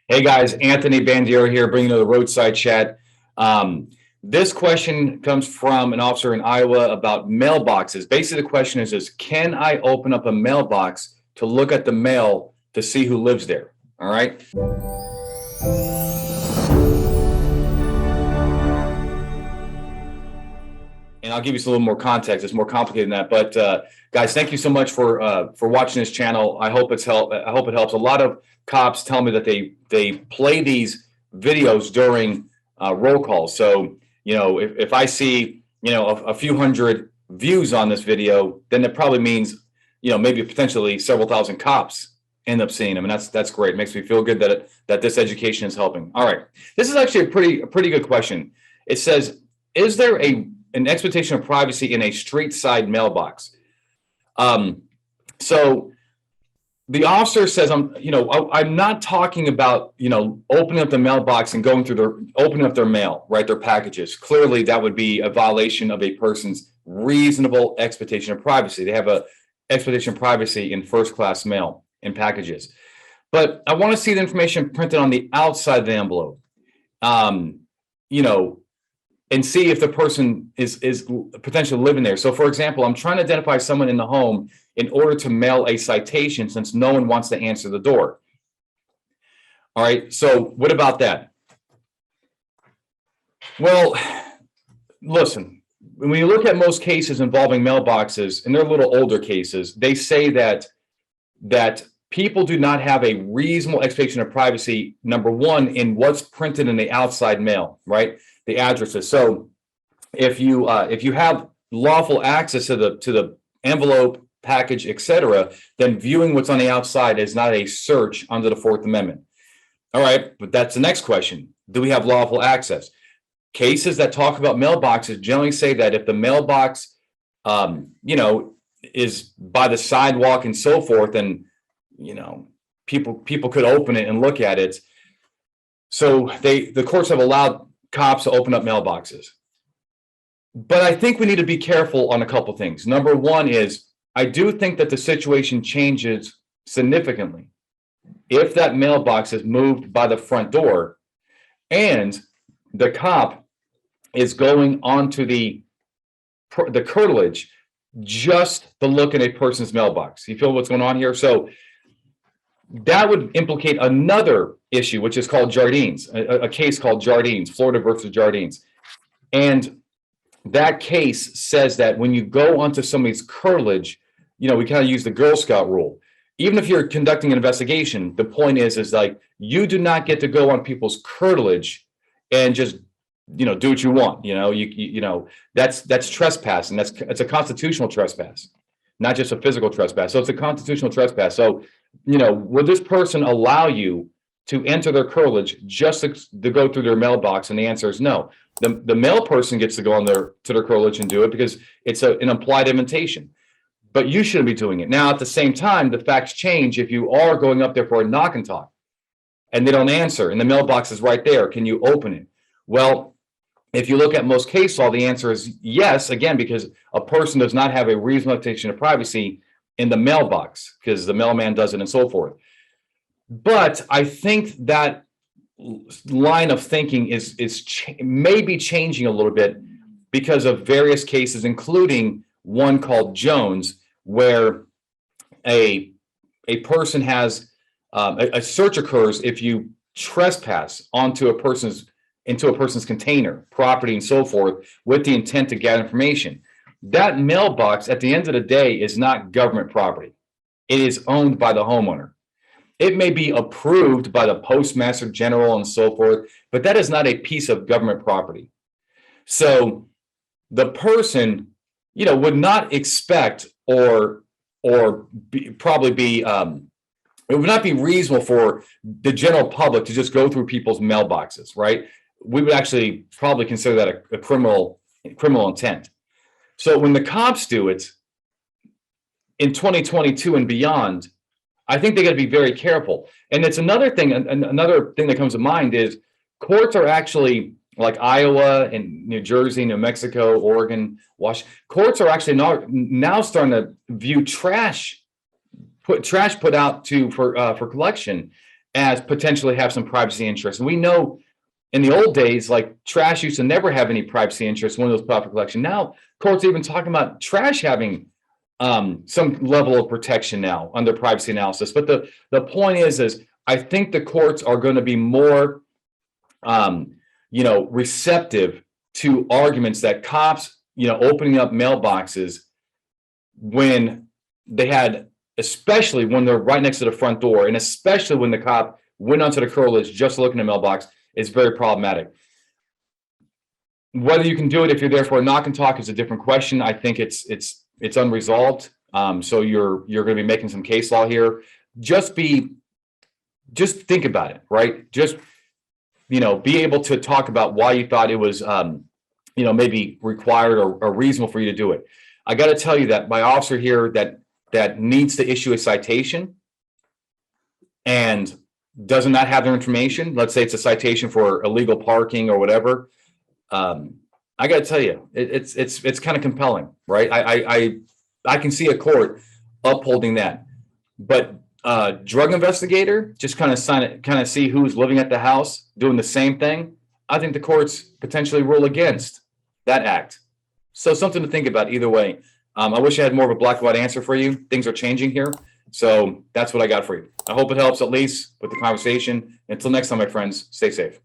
Hey guys, Anthony Bandiero here, bringing you the Roadside Chat. This question comes from an officer in Iowa about mailboxes. Basically, the question is can I open up a mailbox to look at the mail to see who lives there? All right. And I'll give you a little more context. It's more complicated than that. But guys, thank you so much for watching this channel. I hope it helps. A lot of cops tell me that they play these videos during roll calls. So if I see a few hundred views on this video, then it probably means maybe potentially several thousand cops end up seeing them, and that's great. It makes me feel good that this education is helping. All right, this is actually a pretty good question. It says, is there an expectation of privacy in a street side mailbox? So the officer says, I'm not talking about, opening up the mailbox and going through opening up their mail, right? Their packages. Clearly that would be a violation of a person's reasonable expectation of privacy. They have a expectation of privacy in first class mail and packages. But I want to see the information printed on the outside of the envelope. And see if the person is potentially living there. So for example, I'm trying to identify someone in the home in order to mail a citation since no one wants to answer the door. All right, so what about that? Well, listen, when you look at most cases involving mailboxes, and they're little older cases, they say that people do not have a reasonable expectation of privacy, number one, in what's printed in the outside mail, right? The addresses. So if you have lawful access to the envelope, package, etc., then viewing what's on the outside is not a search under the Fourth Amendment. All right, but that's the next question. Do we have lawful access? Cases that talk about mailboxes generally say that if the mailbox, is by the sidewalk and so forth, then people could open it and look at it. So the courts have allowed cops to open up mailboxes. But I think we need to be careful on a couple of things. Number one is, I do think that the situation changes significantly if that mailbox is moved by the front door and the cop is going onto the curtilage just to look at a person's mailbox. You feel what's going on here? So that would implicate another issue, which is called Jardines, a case called Jardines, Florida versus Jardines. And that case says that when you go onto somebody's curtilage, we kind of use the Girl Scout rule. Even if you're conducting an investigation, the point is like, you do not get to go on people's curtilage and just, do what you want. That's trespassing. It's a constitutional trespass, not just a physical trespass. So it's a constitutional trespass. So will this person allow you to enter their curtilage just to go through their mailbox? And the answer is no. The mail person gets to go to their curtilage and do it because it's an implied invitation. But you shouldn't be doing it. Now, at the same time, the facts change. If you are going up there for a knock and talk and they don't answer and the mailbox is right there, can you open it? Well, if you look at most case law, the answer is yes, again, because a person does not have a reasonable expectation of privacy in the mailbox because the mailman does it and so forth. But I think that line of thinking is maybe changing a little bit because of various cases, including one called Jones, where a person has a search occurs if you trespass into a person's container, property, and so forth, with the intent to get information. That mailbox, at the end of the day, is not government property. It is owned by the homeowner. It may be approved by the postmaster general and so forth, but that is not a piece of government property. So the person, would not expect it would not be reasonable for the general public to just go through people's mailboxes, right? We would actually probably consider that a criminal intent. So when the cops do it in 2022 and beyond, I think they got to be very careful. And it's another thing that comes to mind is courts are actually, like Iowa and New Jersey, New Mexico, Oregon, Washington, courts are actually now starting to view trash put out for collection as potentially have some privacy interests. And we know in the old days, like trash used to never have any privacy interests when it was property collection. Now, courts are even talking about trash having some level of protection now under privacy analysis. But the point is I think the courts are going to be more, receptive to arguments that cops, opening up mailboxes when they had, especially when they're right next to the front door, and especially when the cop went onto the curtilage just looking at the mailbox, is very problematic. Whether you can do it if you're there for a knock and talk is a different question. I think it's unresolved. So you're going to be making some case law here. Just think about it, right? Just, be able to talk about why you thought it was, maybe required or reasonable for you to do it. I got to tell you that my officer here that needs to issue a citation and does not have their information, let's say it's a citation for illegal parking or whatever, I got to tell you, it's kind of compelling, right? I can see a court upholding that, but drug investigator just kind of see who's living at the house doing the same thing. I think the courts potentially rule against that act. So something to think about either way. I wish I had more of a black and white answer for you. Things are changing here. So that's what I got for you. I hope it helps at least with the conversation. Until next time, my friends, stay safe.